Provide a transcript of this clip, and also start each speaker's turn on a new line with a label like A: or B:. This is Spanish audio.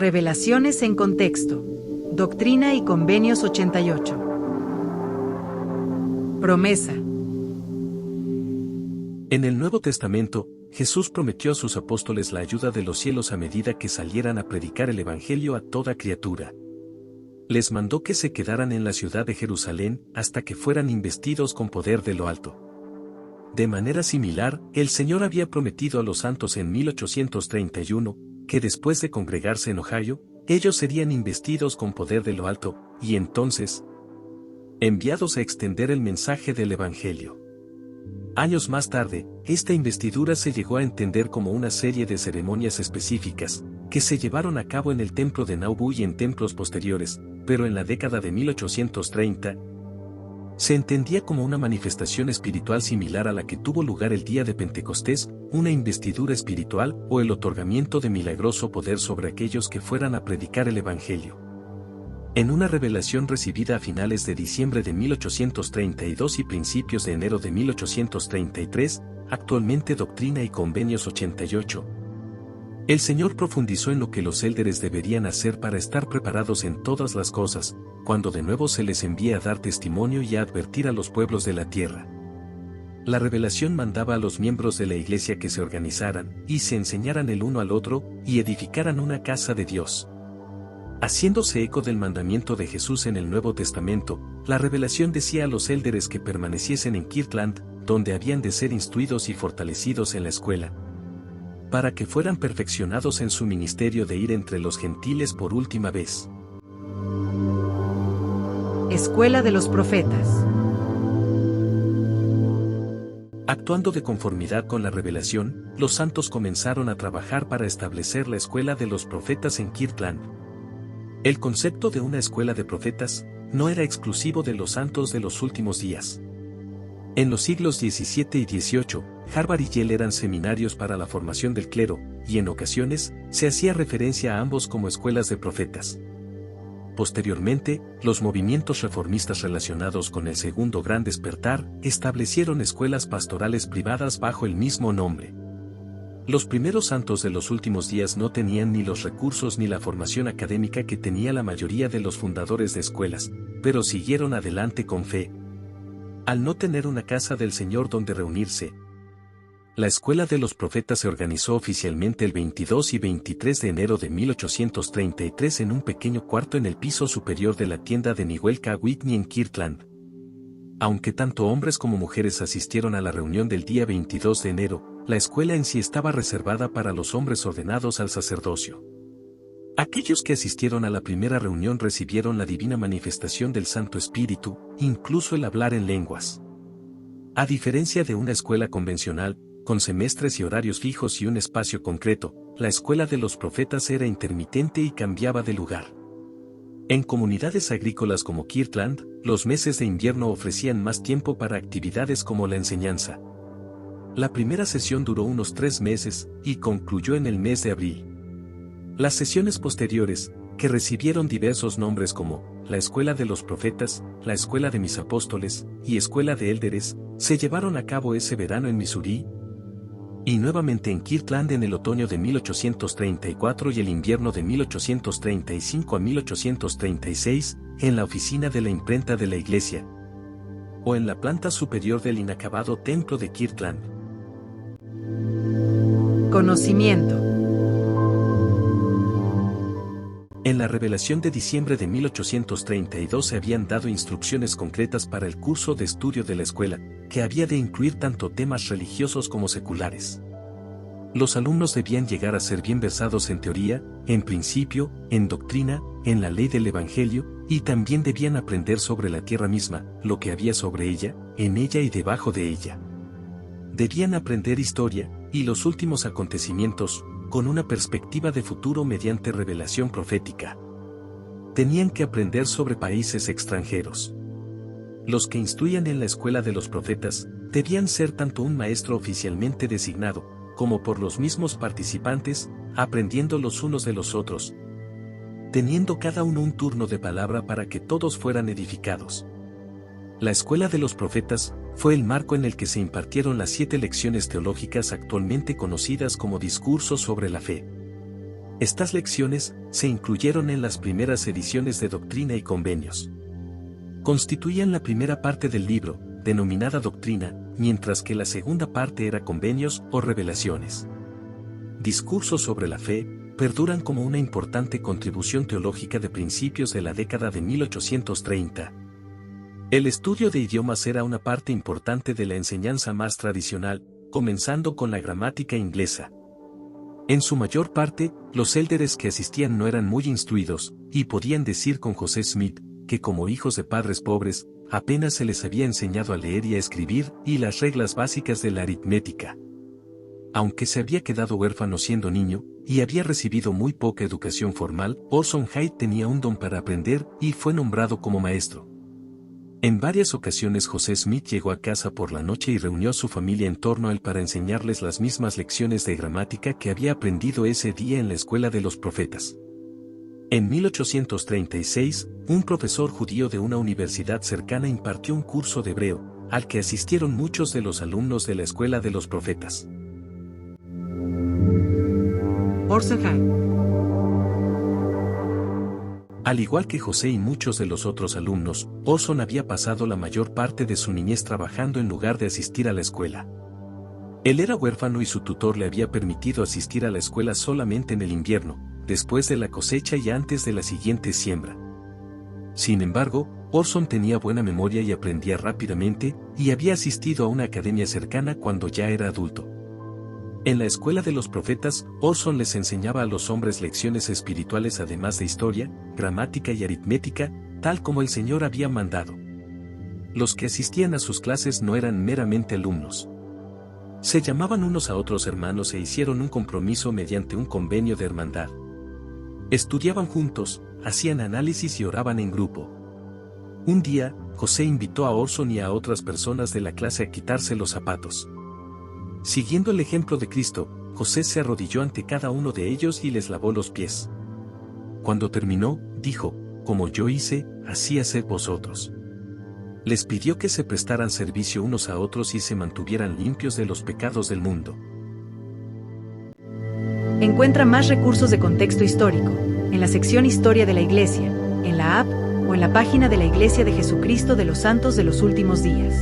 A: Revelaciones en contexto. Doctrina y Convenios 88. Promesa.
B: En el Nuevo Testamento, Jesús prometió a sus apóstoles la ayuda de los cielos a medida que salieran a predicar el Evangelio a toda criatura. Les mandó que se quedaran en la ciudad de Jerusalén hasta que fueran investidos con poder de lo alto. De manera similar, el Señor había prometido a los santos en 1831, que después de congregarse en Ohio, ellos serían investidos con poder de lo alto, y entonces, enviados a extender el mensaje del Evangelio. Años más tarde, esta investidura se llegó a entender como una serie de ceremonias específicas, que se llevaron a cabo en el templo de Nauvoo y en templos posteriores, pero en la década de 1830, se entendía como una manifestación espiritual similar a la que tuvo lugar el día de Pentecostés, una investidura espiritual o el otorgamiento de milagroso poder sobre aquellos que fueran a predicar el Evangelio. En una revelación recibida a finales de diciembre de 1832 y principios de enero de 1833, actualmente Doctrina y Convenios 88, el Señor profundizó en lo que los élderes deberían hacer para estar preparados en todas las cosas, cuando de nuevo se les envía a dar testimonio y a advertir a los pueblos de la tierra. La revelación mandaba a los miembros de la iglesia que se organizaran, y se enseñaran el uno al otro, y edificaran una casa de Dios. Haciéndose eco del mandamiento de Jesús en el Nuevo Testamento, la revelación decía a los élderes que permaneciesen en Kirtland, donde habían de ser instruidos y fortalecidos en la escuela, para que fueran perfeccionados en su ministerio de ir entre los gentiles por última vez.
A: Escuela de los Profetas.
B: Actuando de conformidad con la revelación, los santos comenzaron a trabajar para establecer la escuela de los profetas en Kirtland. El concepto de una escuela de profetas no era exclusivo de los santos de los últimos días. En los siglos XVII y XVIII, Harvard y Yale eran seminarios para la formación del clero, y en ocasiones, se hacía referencia a ambos como escuelas de profetas. Posteriormente, los movimientos reformistas relacionados con el Segundo Gran Despertar establecieron escuelas pastorales privadas bajo el mismo nombre. Los primeros santos de los últimos días no tenían ni los recursos ni la formación académica que tenía la mayoría de los fundadores de escuelas, pero siguieron adelante con fe. Al no tener una casa del Señor donde reunirse, la Escuela de los Profetas se organizó oficialmente el 22 y 23 de enero de 1833 en un pequeño cuarto en el piso superior de la tienda de Newell K. Whitney en Kirtland. Aunque tanto hombres como mujeres asistieron a la reunión del día 22 de enero, la escuela en sí estaba reservada para los hombres ordenados al sacerdocio. Aquellos que asistieron a la primera reunión recibieron la divina manifestación del Santo Espíritu, incluso el hablar en lenguas. A diferencia de una escuela convencional, con semestres y horarios fijos y un espacio concreto, la escuela de los profetas era intermitente y cambiaba de lugar. En comunidades agrícolas como Kirtland, los meses de invierno ofrecían más tiempo para actividades como la enseñanza. La primera sesión duró unos 3 meses, y concluyó en el mes de abril. Las sesiones posteriores, que recibieron diversos nombres como la Escuela de los Profetas, la Escuela de mis Apóstoles, y Escuela de Élderes, se llevaron a cabo ese verano en Missouri, y nuevamente en Kirtland en el otoño de 1834 y el invierno de 1835 a 1836, en la oficina de la imprenta de la iglesia, o en la planta superior del inacabado templo de Kirtland.
A: Conocimiento.
B: En la revelación de diciembre de 1832 se habían dado instrucciones concretas para el curso de estudio de la escuela, que había de incluir tanto temas religiosos como seculares. Los alumnos debían llegar a ser bien versados en teoría, en principio, en doctrina, en la ley del Evangelio, y también debían aprender sobre la tierra misma, lo que había sobre ella, en ella y debajo de ella. Debían aprender historia, y los últimos acontecimientos, con una perspectiva de futuro mediante revelación profética. Tenían que aprender sobre países extranjeros. Los que instruían en la escuela de los profetas, debían ser tanto un maestro oficialmente designado, como por los mismos participantes, aprendiendo los unos de los otros, teniendo cada uno un turno de palabra para que todos fueran edificados. La escuela de los profetas fue el marco en el que se impartieron las 7 lecciones teológicas actualmente conocidas como discursos sobre la fe. Estas lecciones se incluyeron en las primeras ediciones de Doctrina y Convenios. Constituían la primera parte del libro, denominada Doctrina, mientras que la segunda parte era Convenios o Revelaciones. Discursos sobre la fe perduran como una importante contribución teológica de principios de la década de 1830. El estudio de idiomas era una parte importante de la enseñanza más tradicional, comenzando con la gramática inglesa. En su mayor parte, los élderes que asistían no eran muy instruidos, y podían decir con José Smith, que como hijos de padres pobres, apenas se les había enseñado a leer y a escribir y las reglas básicas de la aritmética. Aunque se había quedado huérfano siendo niño, y había recibido muy poca educación formal, Orson Hyde tenía un don para aprender y fue nombrado como maestro. En varias ocasiones José Smith llegó a casa por la noche y reunió a su familia en torno a él para enseñarles las mismas lecciones de gramática que había aprendido ese día en la escuela de los profetas. En 1836, un profesor judío de una universidad cercana impartió un curso de hebreo, al que asistieron muchos de los alumnos de la escuela de los profetas.
A: Orson Hyde.
B: Al igual que José y muchos de los otros alumnos, Orson había pasado la mayor parte de su niñez trabajando en lugar de asistir a la escuela. Él era huérfano y su tutor le había permitido asistir a la escuela solamente en el invierno, después de la cosecha y antes de la siguiente siembra. Sin embargo, Orson tenía buena memoria y aprendía rápidamente, y había asistido a una academia cercana cuando ya era adulto. En la escuela de los profetas, Orson les enseñaba a los hombres lecciones espirituales además de historia, gramática y aritmética, tal como el Señor había mandado. Los que asistían a sus clases no eran meramente alumnos. Se llamaban unos a otros hermanos e hicieron un compromiso mediante un convenio de hermandad. Estudiaban juntos, hacían análisis y oraban en grupo. Un día, José invitó a Orson y a otras personas de la clase a quitarse los zapatos. Siguiendo el ejemplo de Cristo, José se arrodilló ante cada uno de ellos y les lavó los pies. Cuando terminó, dijo, como yo hice, así haced vosotros. Les pidió que se prestaran servicio unos a otros y se mantuvieran limpios de los pecados del mundo.
A: Encuentra más recursos de contexto histórico en la sección Historia de la Iglesia, en la app o en la página de la Iglesia de Jesucristo de los Santos de los Últimos Días.